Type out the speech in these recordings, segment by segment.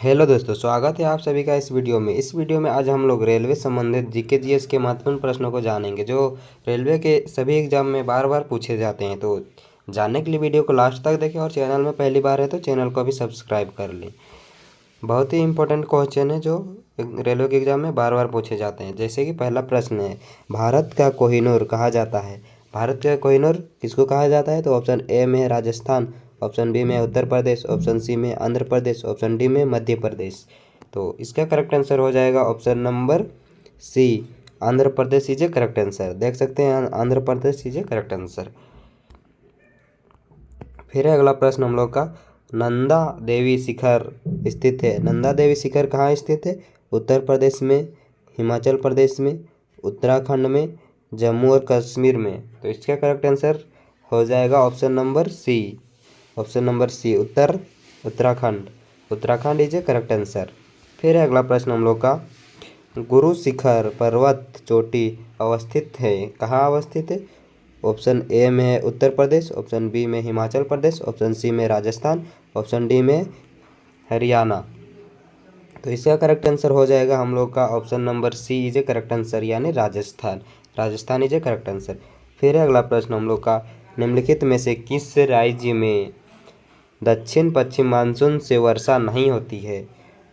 Hello दोस्तों, स्वागत है आप सभी का इस वीडियो में। इस वीडियो में आज हम लोग रेलवे संबंधित जीके जीएस के महत्वपूर्ण प्रश्नों को जानेंगे जो रेलवे के सभी एग्जाम में बार बार पूछे जाते हैं। तो जानने के लिए वीडियो को लास्ट तक देखें और चैनल में पहली बार है तो चैनल को भी सब्सक्राइब कर लें। बहुत ही इंपॉर्टेंट क्वेश्चन है जो रेलवे के एग्जाम में बार बार पूछे जाते हैं। जैसे कि पहला प्रश्न है, भारत का कोहिनूर कहा जाता है। भारत का कोहिनूर किसको कहा जाता है? तो ऑप्शन ए में है राजस्थान, ऑप्शन बी में उत्तर प्रदेश, ऑप्शन सी में आंध्र प्रदेश, ऑप्शन डी में मध्य प्रदेश। तो इसका करेक्ट आंसर हो जाएगा option number C, Andhra Pradesh is a correct answer. देख सकते हैं Andhra Pradesh is a correct answer. फिर है अगला प्रश्न हम लोग का, नंदा देवी शिखर स्थित है। नंदा देवी शिखर कहाँ स्थित है? उत्तर प्रदेश में, हिमाचल प्रदेश में, उत्तराखंड में, जम्मू और कश्मीर में। तो इसका करेक्ट आंसर हो जाएगा option number C, option number C Uttarakhand. Uttarakhand is a correct answer. फिर है अगला प्रश्न हम लोग का, गुरु शिखर पर्वत चोटी अवस्थित है। कहाँ अवस्थित है? ऑप्शन ए में है उत्तर प्रदेश, ऑप्शन बी में हिमाचल प्रदेश, ऑप्शन सी में राजस्थान, ऑप्शन डी में हरियाणा। तो इसका करेक्ट आंसर हो जाएगा हम लोग का option number C is a correct answer, यानी Rajasthan. Rajasthan is a correct answer. फिर है अगला प्रश्न हम लोग का, निम्नलिखित में से किस राज्य में दक्षिण पश्चिम मानसून से वर्षा नहीं होती है?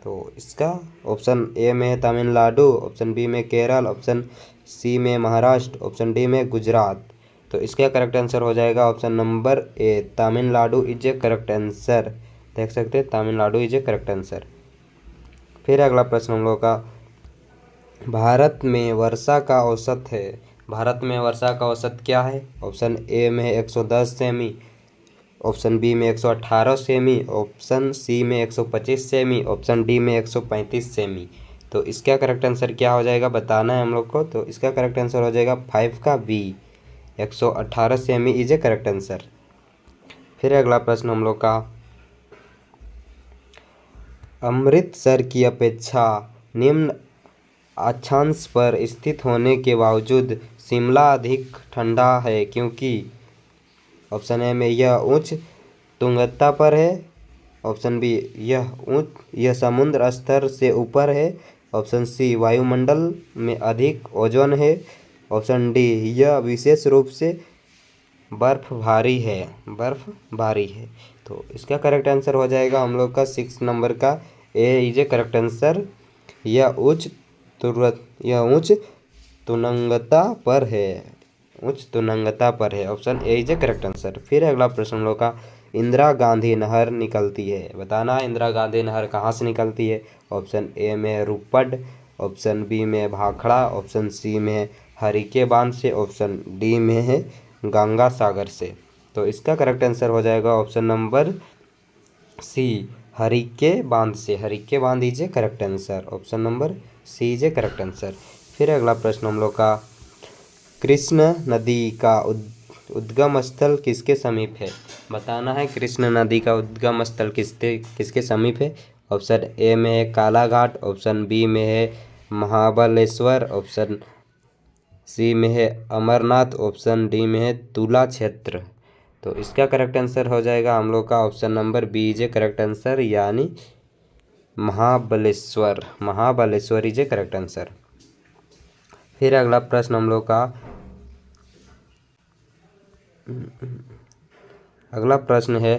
तो इसका ऑप्शन ए में है तमिलनाडु, ऑप्शन बी में केरल, ऑप्शन सी में महाराष्ट्र, ऑप्शन डी में गुजरात। तो इसका करेक्ट आंसर हो जाएगा option number A, Tamil Nadu is a correct answer. देख सकते हैं Tamil Nadu is a correct answer. फिर अगला प्रश्न हम लोग का, भारत में वर्षा का औसत है। भारत में वर्षा का औसत क्या है? ऑप्शन ए में 110 सेमी, ऑप्शन बी में 118 सेमी, ऑप्शन सी में 125 सेमी, ऑप्शन डी में 135 सेमी। तो इसका करेक्ट आंसर क्या हो जाएगा बताना है हम लोग को। तो इसका करेक्ट आंसर हो जाएगा 5 का बी, 118 सेमी इज ए करेक्ट आंसर। फिर अगला प्रश्न हम लोग का, अमृतसर की अपेक्षा निम्न अक्षांश पर स्थित होने के बावजूद शिमला अधिक ठंडा है क्योंकि? ऑप्शन ए में यह उच्च तुंगता पर है, ऑप्शन बी यह समुद्र स्तर से ऊपर है, ऑप्शन सी वायुमंडल में अधिक ओजोन है, ऑप्शन डी यह विशेष रूप से बर्फ भारी है। तो इसका करेक्ट आंसर हो जाएगा हम लोग का 6 नंबर का ए इज ए करेक्ट आंसर। यह उच्च तुनंगता पर है, option A is a correct answer. फिर अगला प्रश्न हम लोग का, इंदिरा गांधी नहर निकलती है। बताना है इंदिरा गांधी नहर कहाँ से निकलती है। ऑप्शन ए में रूपड, ऑप्शन बी में भाखड़ा, ऑप्शन सी में हरिके बांध से, ऑप्शन डी में है गंगा सागर से। तो इसका करेक्ट आंसर हो जाएगा ऑप्शन नंबर सी, हरिके बांध से। हरिके बांध is a correct answer, option number C is a correct answer. फिर अगला प्रश्न हम लोग का, कृष्ण नदी का उद्गम स्थल किसके समीप है? बताना है कृष्ण नदी का उद्गम स्थल किसके समीप है। ऑप्शन ए में है कालाघाट, ऑप्शन बी में है महाबलेश्वर, ऑप्शन सी में है अमरनाथ, ऑप्शन डी में है तुला क्षेत्र। तो इसका करेक्ट आंसर हो जाएगा हम लोग का option number B is a correct answer, यानी Mahabaleshwar is a correct answer. फिर अगला प्रश्न हम लोग का, अगला प्रश्न है,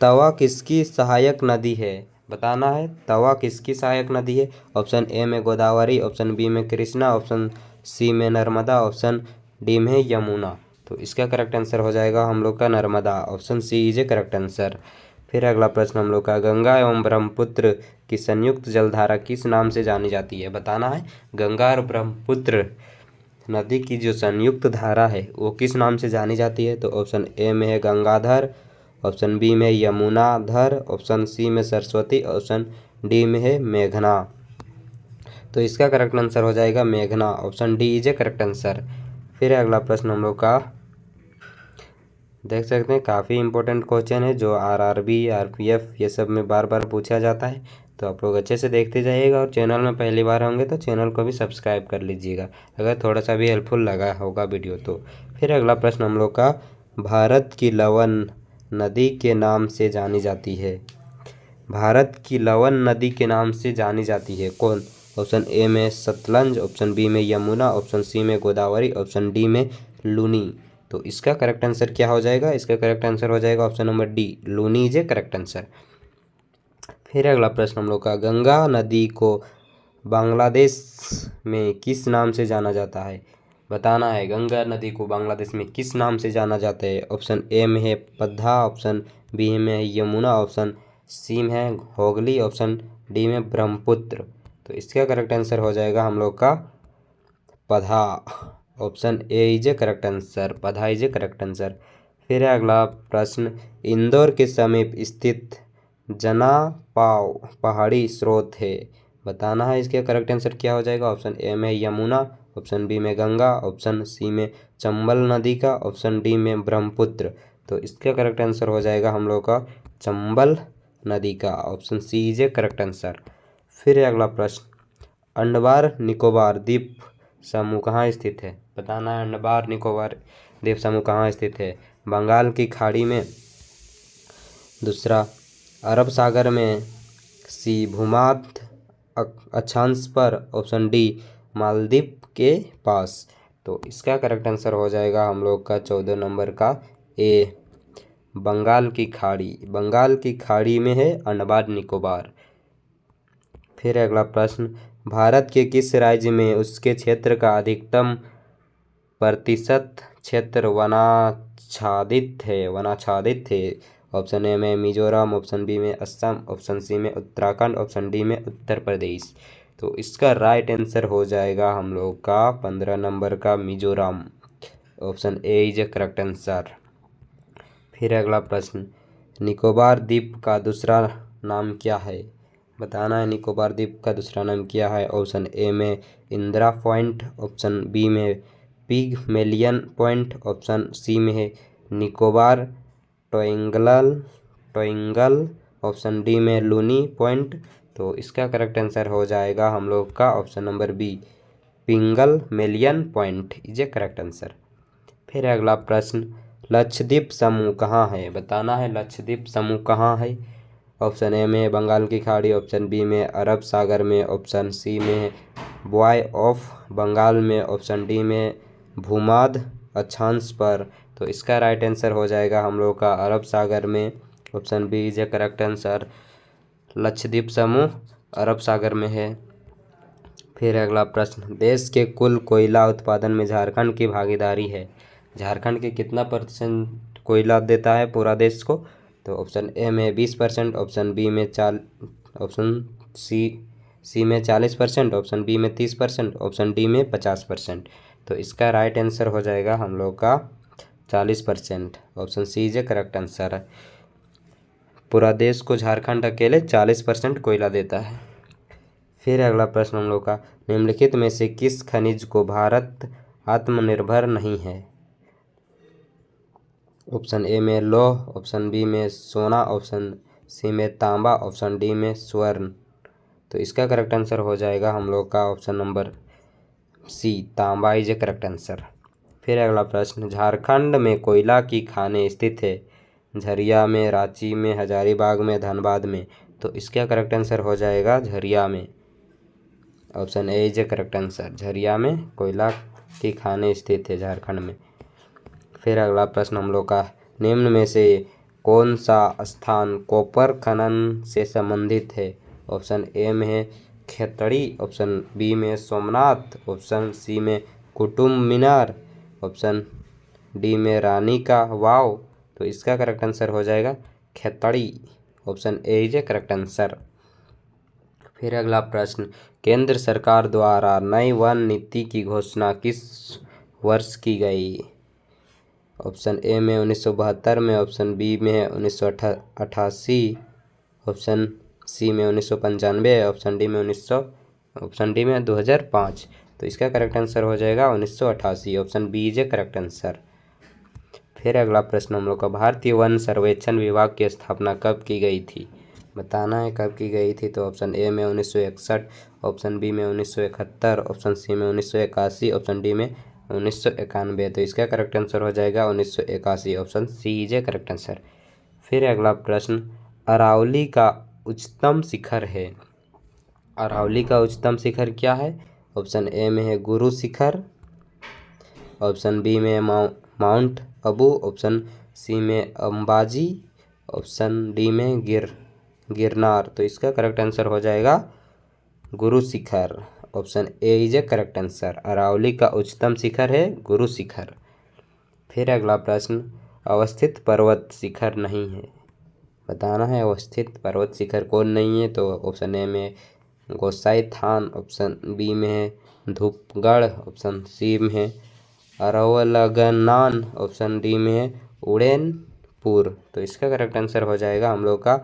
तवा किसकी सहायक नदी है? बताना है तवा किसकी सहायक नदी है। ऑप्शन ए में गोदावरी, ऑप्शन बी में कृष्णा, ऑप्शन सी में नर्मदा, ऑप्शन डी में यमुना। तो इसका करेक्ट आंसर हो जाएगा हम लोग का Narmada, option C is a correct answer. फिर अगला प्रश्न हम लोग का, गंगा एवं ब्रह्मपुत्र की संयुक्त जलधारा किस नाम से जानी जाती है? बताना है गंगा और ब्रह्मपुत्र नदी की जो संयुक्त धारा है वो किस नाम से जानी जाती है। तो ऑप्शन ए में है गंगाधर, ऑप्शन बी में यमुनाधर, ऑप्शन सी में सरस्वती, ऑप्शन डी में है मेघना। तो इसका करेक्ट आंसर हो जाएगा मेघना, option D is a correct answer. फिर अगला प्रश्न हम लोग का, देख सकते हैं काफ़ी इंपॉर्टेंट क्वेश्चन है जो आरआरबी, आरपीएफ ये सब में बार बार पूछा जाता है। तो आप लोग अच्छे से देखते जाइएगा और चैनल में पहली बार होंगे तो चैनल को भी सब्सक्राइब कर लीजिएगा अगर थोड़ा सा भी हेल्पफुल लगा होगा वीडियो तो। फिर अगला प्रश्न हम लोग का, भारत की लवन नदी के नाम से जानी जाती है। भारत की लवन नदी के नाम से जानी जाती है? कौन? ऑप्शन ए में सतलज, ऑप्शन बी में यमुना, ऑप्शन सी में गोदावरी, ऑप्शन डी में लूनी। तो इसका करेक्ट आंसर क्या हो जाएगा? इसका करेक्ट आंसर हो जाएगा option number D, Luni is a correct answer. फिर अगला प्रश्न हम लोग का, गंगा नदी को बांग्लादेश में किस नाम से जाना जाता है? बताना है, गंगा नदी को बांग्लादेश में किस नाम से जाना जाता है? ऑप्शन ए में है पद्मा, ऑप्शन बी में है यमुना, ऑप्शन सी में है होगली, ऑप्शन डी में ब्रह्मपुत्र। तो इसका करेक्ट आंसर हो जाएगा हम लोग का Padma, option A is a correct answer, Padma is a correct answer. फिर अगला प्रश्न, इंदौर के समीप स्थित जनापाव पहाड़ी स्रोत है? बताना है, इसके करेक्ट आंसर क्या हो जाएगा? ऑप्शन ए में यमुना, ऑप्शन बी में गंगा, ऑप्शन सी में चंबल नदी का, ऑप्शन डी में ब्रह्मपुत्र। तो इसका करेक्ट आंसर हो जाएगा हम लोग का चंबल नदी का, option C is a correct answer. फिर अगला प्रश्न, अंडमान निकोबार द्वीप समूह कहाँ स्थित है? बताना है, अंडमान निकोबार द्वीप समूह कहाँ स्थित है? बंगाल की खाड़ी में, दूसरा अरब सागर में, सी भूमध्य अक्षांश पर, ऑप्शन डी मालदीव के पास। तो इसका करेक्ट आंसर हो जाएगा हम लोग का 14 नंबर का ए, बंगाल की खाड़ी, बंगाल की खाड़ी में है अंडमान निकोबार। फिर अगला प्रश्न, भारत के किस राज्य में उसके क्षेत्र का अधिकतम प्रतिशत क्षेत्र वनाच्छादित है? ऑप्शन ए में मिजोरम, ऑप्शन बी में असम, ऑप्शन सी में उत्तराखंड, ऑप्शन डी में उत्तर प्रदेश। तो इसका राइट आंसर हो जाएगा हम लोग का 15 नंबर का Mizoram, option A is a correct answer. फिर अगला प्रश्न, निकोबार द्वीप का दूसरा नाम क्या है? बताना है, निकोबार द्वीप का दूसरा नाम क्या है? ऑप्शन ए में इंदिरा पॉइंट, ऑप्शन बी में पिगमेलियन पॉइंट, ऑप्शन सी में है निकोबार ट्रायंगल, ऑप्शन डी में लूनी पॉइंट। तो इसका करेक्ट आंसर हो जाएगा हम लोग का option number B, Pygmalion Point is a correct answer. फिर अगला प्रश्न, लक्षद्वीप समूह कहाँ है? बताना है, लक्षद्वीप समूह कहाँ है? ऑप्शन ए में बंगाल की खाड़ी, ऑप्शन बी में अरब सागर में, ऑप्शन सी में बॉय ऑफ बंगाल में, ऑप्शन डी में भूमध्य अक्षांश पर। तो इसका राइट आंसर हो जाएगा हम लोग का अरब सागर में, option B is a correct answer, Lakshadweep समूह अरब सागर में है। फिर अगला प्रश्न, देश के कुल कोयला उत्पादन में झारखंड की भागीदारी है? झारखंड के कितना परसेंट कोयला देता है पूरा देश को? तो ऑप्शन ए में 20%, ऑप्शन बी में ऑप्शन सी में 40%, ऑप्शन बी में 30%, ऑप्शन डी में 50%। तो इसका राइट आंसर हो जाएगा हम लोग का 40%, option C is a correct answer है। पूरा देश को झारखंड अकेले 40% कोयला देता है। फिर अगला प्रश्न हम लोग का, निम्नलिखित में से किस खनिज को भारत आत्मनिर्भर नहीं है? ऑप्शन ए में लौह, ऑप्शन बी में सोना, ऑप्शन सी में तांबा, ऑप्शन डी में स्वर्ण। तो इसका करेक्ट आंसर हो जाएगा हम लोग का ऑप्शन नंबर सी, तांबा इज ए करेक्ट आंसर। फिर अगला प्रश्न, झारखंड में कोयला की खानें स्थित है? झरिया में, रांची में, हजारीबाग में, धनबाद में। तो इसका करेक्ट आंसर हो जाएगा झरिया में, option A is a correct answer, Jharia में कोयला की खानें स्थित है झारखंड में। फिर अगला प्रश्न हम लोग का, निम्न में से कौन सा स्थान कॉपर खनन से संबंधित है? ऑप्शन ए में है खेतड़ी, ऑप्शन बी में सोमनाथ, ऑप्शन सी में कुतुब मीनार, ऑप्शन डी में रानी का वाव। तो इसका करेक्ट आंसर हो जाएगा Khetri, option A is a correct answer. फिर अगला प्रश्न, केंद्र सरकार द्वारा नई वन नीति की घोषणा किस वर्ष की गई? ऑप्शन ए में 1972 में, ऑप्शन बी में है 1988, ऑप्शन सी में 1995, ऑप्शन डी में 2005। तो इसका करेक्ट आंसर हो जाएगा 1988, option B is a correct answer. फिर अगला प्रश्न हम लोग का, भारतीय वन सर्वेक्षण विभाग की स्थापना कब की गई थी? बताना है कब की गई थी। तो ऑप्शन ए में 1961, ऑप्शन बी में 1971, ऑप्शन सी में 1981, ऑप्शन डी में 1991। तो इसका करेक्ट आंसर हो जाएगा 1981, option C is a correct answer. फिर अगला प्रश्न, अरावली का उच्चतम शिखर है? अरावली का उच्चतम शिखर क्या है? ऑप्शन ए में है गुरु शिखर, ऑप्शन बी में है माउंट अबू, ऑप्शन सी में अंबाजी, ऑप्शन डी में गिरनार। तो इसका करेक्ट आंसर हो जाएगा Guru Shikhar. Option A is a correct answer. Aravalli का उच्चतम शिखर है गुरु शिखर। फिर अगला प्रश्न, अवस्थित पर्वत शिखर नहीं है, बताना है अवस्थित पर्वत शिखर कौन नहीं है। तो ऑप्शन ए में गोसाई थान, ऑप्शन बी में है धूपगढ़, ऑप्शन सी में है अरवलगनान, ऑप्शन डी में है उड़ैनपुर। तो इसका करेक्ट आंसर हो जाएगा हम लोग का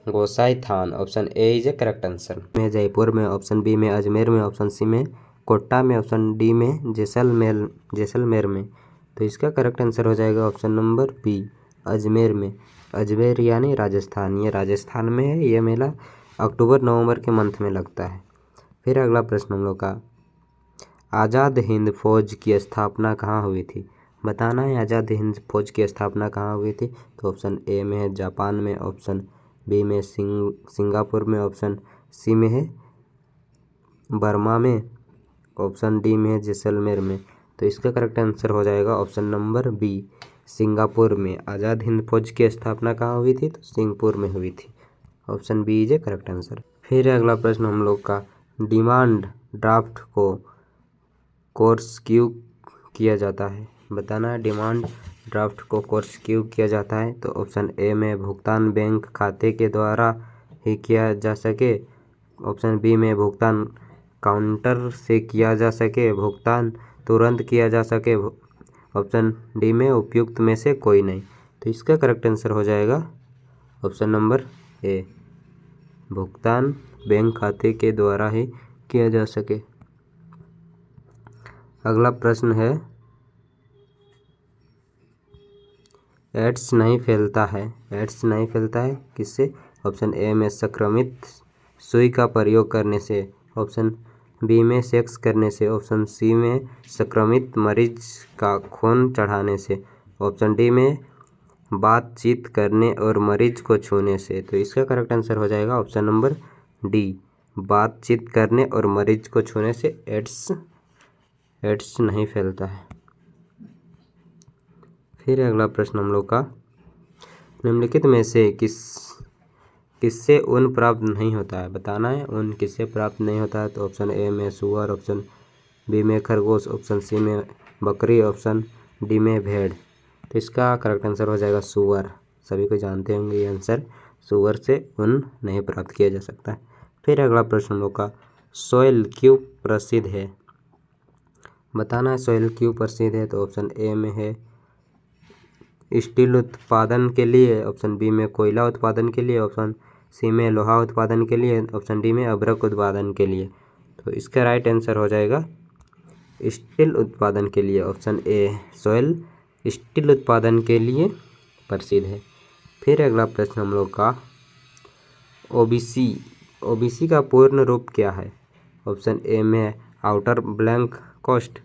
Gosainthan. Option A is a correct answer. में जयपुर में, ऑप्शन बी में अजमेर में, ऑप्शन सी में कोटा में, ऑप्शन डी में जैसलमेर में। तो इसका करेक्ट आंसर हो जाएगा ऑप्शन नंबर बी अजमेर में। अजमेर यानी राजस्थान, ये राजस्थान में है। ये मेला अक्टूबर नवंबर के मंथ में लगता है। फिर अगला प्रश्न हम लोग का, आज़ाद हिंद फौज की स्थापना कहाँ हुई थी, बताना है आज़ाद हिंद फौज की स्थापना कहाँ हुई थी। तो ऑप्शन ए में है जापान में, ऑप्शन बी में सिंगापुर में, ऑप्शन सी में है बर्मा में, ऑप्शन डी में है जैसलमेर में। तो इसका करेक्ट आंसर हो जाएगा ऑप्शन नंबर बी सिंगापुर में। आज़ाद हिंद फौज की स्थापना कहाँ हुई थी? तो सिंगापुर में हुई थी। Option B is a correct answer. फिर अगला प्रश्न हम लोग का, डिमांड ड्राफ्ट को कोर्स क्यों किया जाता है, बताना है डिमांड ड्राफ्ट को कोर्स क्यों किया जाता है। तो ऑप्शन ए में भुगतान बैंक खाते के द्वारा ही किया जा सके, ऑप्शन बी में भुगतान काउंटर से किया जा सके, भुगतान तुरंत किया जा सके, ऑप्शन डी में उपयुक्त में से कोई नहीं। तो इसका करेक्ट आंसर हो जाएगा ऑप्शन नंबर ए भुगतान बैंक खाते के द्वारा ही किया जा सके। अगला प्रश्न है, एड्स नहीं फैलता है किससे? ऑप्शन ए में संक्रमित सुई का प्रयोग करने से, ऑप्शन बी में सेक्स करने से, ऑप्शन सी में संक्रमित मरीज का खून चढ़ाने से, ऑप्शन डी में बातचीत करने और मरीज को छूने से। तो इसका करेक्ट आंसर हो जाएगा ऑप्शन नंबर डी बातचीत करने और मरीज को छूने से एड्स नहीं फैलता है। फिर अगला प्रश्न हम लोग का, निम्नलिखित में से किससे ऊन प्राप्त नहीं होता है, बताना है ऊन किससे प्राप्त नहीं होता है। तो ऑप्शन ए में सुअर, ऑप्शन बी में खरगोश, ऑप्शन सी में बकरी, ऑप्शन डी में भेड़। तो इसका करेक्ट आंसर हो जाएगा सुअर। सभी को जानते होंगे ये आंसर, सुअर से ऊन नहीं प्राप्त किया जा सकता है। फिर अगला प्रश्न हम लोग का, सोयल क्यों प्रसिद्ध है, बताना है सोयल क्यों प्रसिद्ध है। तो ऑप्शन ए में है स्टील उत्पादन के लिए, ऑप्शन बी में कोयला उत्पादन के लिए, ऑप्शन सी में लोहा उत्पादन के लिए, ऑप्शन डी में अभ्रक उत्पादन के लिए। तो इसका राइट आंसर हो जाएगा स्टील उत्पादन के लिए। ऑप्शन ए सोयल स्टील उत्पादन के लिए प्रसिद्ध है। फिर अगला प्रश्न हम लोग का, ओबीसी का पूर्ण रूप क्या है। ऑप्शन ए में outer blank coast,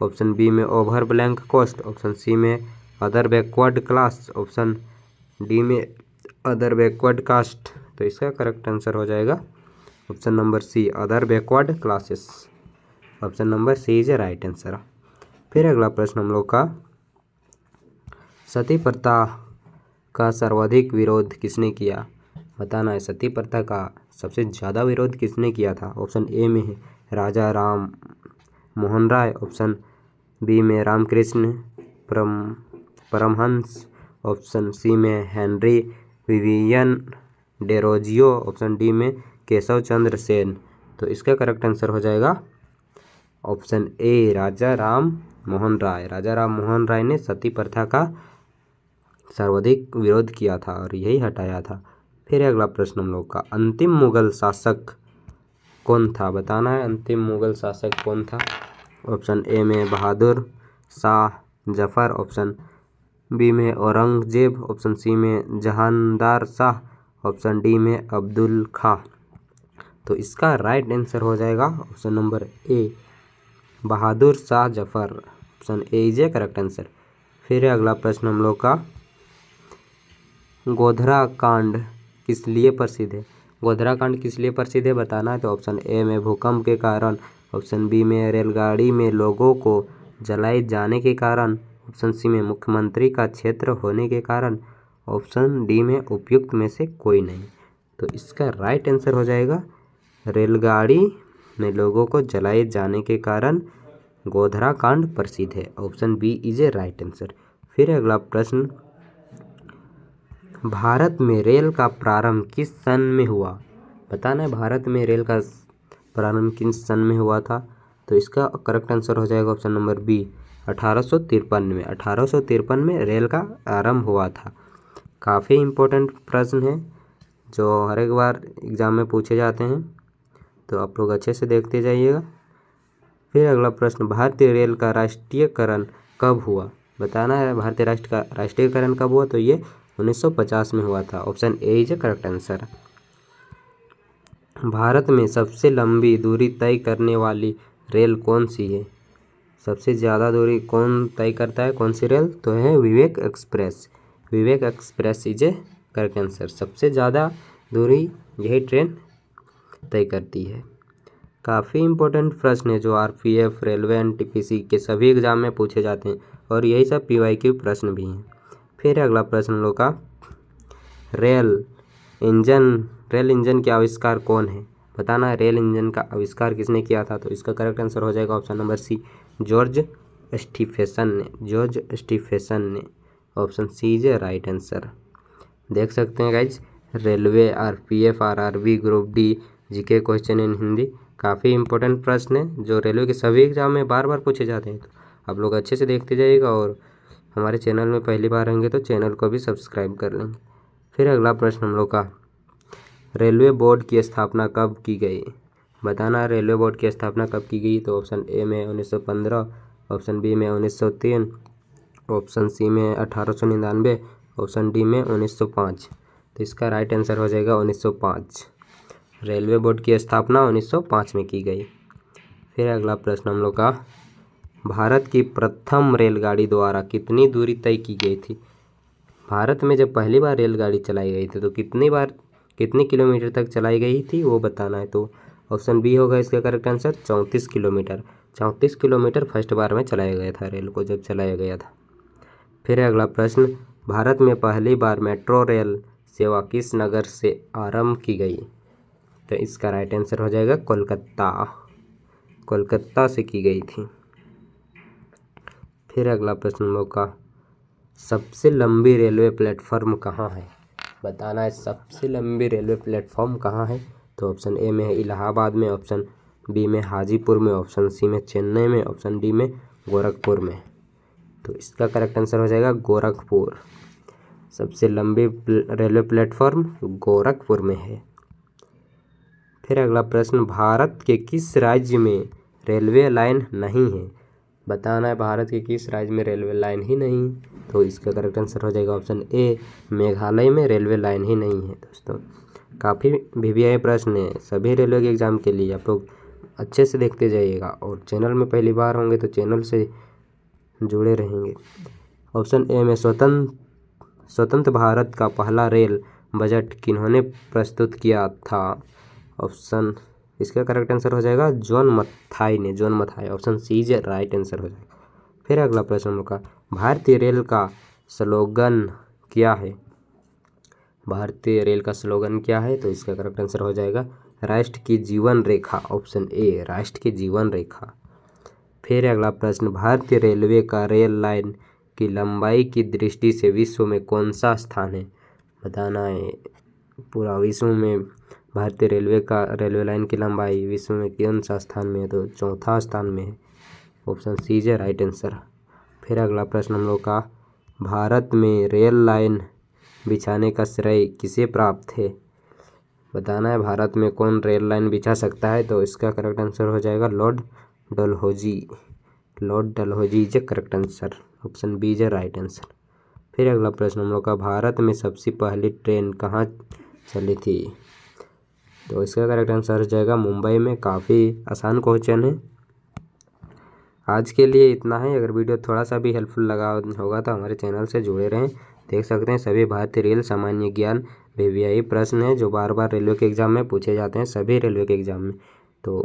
option B में over blank coast, option C में other backward class, option D में अदर बैकवर्ड कास्ट। तो इसका करेक्ट आंसर हो जाएगा option number C other backward classes. Option number C is a right answer. फिर अगला प्रश्न हम लोग का, सती प्रथा का सर्वाधिक विरोध किसने किया, बताना है सती प्रथा का सबसे ज़्यादा विरोध किसने किया था। ऑप्शन ए में है राजा राम मोहन राय, ऑप्शन बी में रामकृष्ण परमहंस, ऑप्शन सी में Henry Vivian Derozio, option D में केशव चंद्र सेन। तो इसका करेक्ट आंसर हो जाएगा ऑप्शन ए राजा राम मोहन राय। राजा राम मोहन राय ने सती प्रथा का सर्वाधिक विरोध किया था और यही हटाया था। फिर अगला प्रश्न हम लोग का, अंतिम मुगल शासक कौन था, बताना है अंतिम मुगल शासक कौन था। ऑप्शन ए में बहादुर शाह जफर, ऑप्शन बी में औरंगजेब, ऑप्शन सी में जहांदार शाह, ऑप्शन डी में अब्दुल खां। तो इसका राइट आंसर हो जाएगा option number A Bahadur Shah Zafar. Option A is a correct answer. फिर अगला प्रश्न हम लोग का, गोधरा कांड किस लिए प्रसिद्ध है? गोधरा कांड किस लिए प्रसिद्ध है बताना है। तो ऑप्शन ए में भूकंप के कारण, ऑप्शन बी में रेलगाड़ी में लोगों को जलाए जाने के कारण, ऑप्शन सी में मुख्यमंत्री का क्षेत्र होने के कारण, ऑप्शन डी में उपयुक्त में से कोई नहीं। तो इसका राइट आंसर हो जाएगा रेलगाड़ी में लोगों को जलाए जाने के कारण गोधरा कांड प्रसिद्ध है। Option B is a right answer. फिर अगला प्रश्न, भारत में रेल का प्रारंभ किस सन में हुआ? बताना है भारत में रेल का प्रारंभ किस सन में हुआ था। तो इसका करेक्ट आंसर हो जाएगा ऑप्शन नंबर बी 1853 में। 1853 में रेल का आरंभ हुआ था। काफ़ी इम्पोर्टेंट प्रश्न है जो हर एक बार एग्ज़ाम में पूछे जाते हैं, तो आप लोग अच्छे से देखते जाइएगा। फिर अगला प्रश्न, भारतीय रेल का राष्ट्रीयकरण कब हुआ? बताना है भारतीय राष्ट्र का राष्ट्रीयकरण कब हुआ। तो ये 1950 में हुआ था। Option A is correct answer. Bharat में सबसे लंबी दूरी तय करने वाली रेल कौन सी है? सबसे ज़्यादा दूरी कौन तय करता है, कौन सी रेल? तो है Vivek express. Vivek express is a correct answer. सबसे ज़्यादा दूरी यही ट्रेन तय करती है। काफ़ी इम्पोर्टेंट प्रश्न है जो आरपीएफ, रेलवे, एनटीपीसी के सभी एग्जाम में पूछे जाते हैं और यही सब पीवाईक्यू प्रश्न भी हैं। फिर अगला प्रश्न लोग का, रेल इंजन के आविष्कार कौन है? बताना है रेल इंजन का आविष्कार किसने किया था। तो इसका करेक्ट आंसर हो जाएगा option number C George Stephenson ने। जॉर्ज स्टीफेसन ने। Option C is a right answer. देख सकते हैं guys, railway, RPF, RRB, group D, GK question in Hindi, काफ़ी इंपॉर्टेंट प्रश्न है जो रेलवे के सभी एग्जाम में बार बार पूछे जाते हैं। तो आप लोग अच्छे से देखते जाइएगा और हमारे चैनल में पहली बार होंगे तो चैनल को भी सब्सक्राइब कर लेंगे। फिर अगला प्रश्न हम लोग का, रेलवे बोर्ड की स्थापना कब की गई? बताना रेलवे बोर्ड की स्थापना कब की गई। तो ऑप्शन ए में 1915, ऑप्शन बी में 1903, ऑप्शन सी में 1899, ऑप्शन डी में 1905। तो इसका राइट आंसर हो जाएगा 1905। रेलवे बोर्ड की स्थापना 1905 में की गई। फिर अगला प्रश्न हम लोग का, भारत की प्रथम रेलगाड़ी द्वारा कितनी दूरी तय की गई थी? भारत में जब पहली बार रेलगाड़ी चलाई गई थी तो कितनी किलोमीटर तक चलाई गई थी वो बताना है। तो ऑप्शन बी होगा इसका correct answer 34 kilometre. 34 kilometre first बार में चलाया गया था रेल को जब चलाया गया था। फिर अगला प्रश्न, भारत में पहली बार मेट्रो रेल सेवा किस नगर से आरंभ की गई? तो इसका राइट आंसर हो जाएगा कोलकाता। कोलकाता से की गई थी। फिर अगला प्रश्न हम लोग का, सबसे लंबी रेलवे प्लेटफॉर्म कहाँ है? बताना है सबसे लंबी रेलवे प्लेटफॉर्म कहाँ है। तो ऑप्शन ए में है इलाहाबाद में, ऑप्शन बी में हाजीपुर में, ऑप्शन सी में चेन्नई में, ऑप्शन डी में गोरखपुर में। तो इसका करेक्ट आंसर हो जाएगा गोरखपुर। सबसे लंबी रेलवे प्लेटफॉर्म गोरखपुर में है। फिर अगला प्रश्न, भारत के किस राज्य में रेलवे लाइन नहीं है? बताना है भारत के किस राज्य में रेलवे लाइन ही नहीं। तो इसका करेक्ट आंसर हो जाएगा ऑप्शन ए मेघालय में रेलवे लाइन ही नहीं है। दोस्तों काफ़ी वीवीआई प्रश्न है सभी रेलवे के एग्ज़ाम के लिए, आप लोग अच्छे से देखते जाइएगा और चैनल में पहली बार होंगे तो चैनल से जुड़े रहेंगे। ऑप्शन ए में स्वतंत्र भारत का पहला रेल बजट किन्होंने प्रस्तुत किया था? ऑप्शन इसका करेक्ट आंसर हो जाएगा John Mathai. Option C is right answer हो जाएगा। फिर अगला प्रश्न हम लोग का, भारतीय रेल का स्लोगन क्या है? भारतीय रेल का स्लोगन क्या है? तो इसका करेक्ट आंसर हो जाएगा राष्ट्र की जीवन रेखा। ऑप्शन ए राष्ट्र की जीवन रेखा। फिर अगला प्रश्न, भारतीय रेलवे का रेल लाइन की लंबाई की दृष्टि से विश्व में कौन सा स्थान है? बताना है पूरा विश्व में भारतीय रेलवे लाइन की लंबाई विश्व में कौन सा स्थान में है? तो चौथा स्थान में है। Option C is right answer. फिर अगला प्रश्न हम लोग का, भारत में रेल लाइन बिछाने का श्रेय किसे प्राप्त है? बताना है भारत में कौन रेल लाइन बिछा सकता है? तो इसका करेक्ट आंसर हो जाएगा Lord Dalhousie is correct answer. Option B is right answer. फिर अगला प्रश्न हम लोग का, भारत में सबसे पहली ट्रेन कहाँ चली थी? तो इसका करेक्ट आंसर हो जाएगा मुंबई में। काफ़ी आसान क्वेश्चन है। आज के लिए इतना है। अगर वीडियो थोड़ा सा भी हेल्पफुल लगा होगा तो हमारे चैनल से जुड़े रहें। देख सकते हैं सभी भारतीय रेल सामान्य ज्ञान VVI प्रश्न है जो बार बार रेलवे के एग्ज़ाम में पूछे जाते हैं, सभी रेलवे के एग्ज़ाम में। तो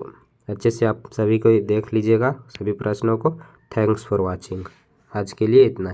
अच्छे से आप सभी को देख लीजिएगा सभी प्रश्नों को। Thanks for watching. आज के लिए इतना ही।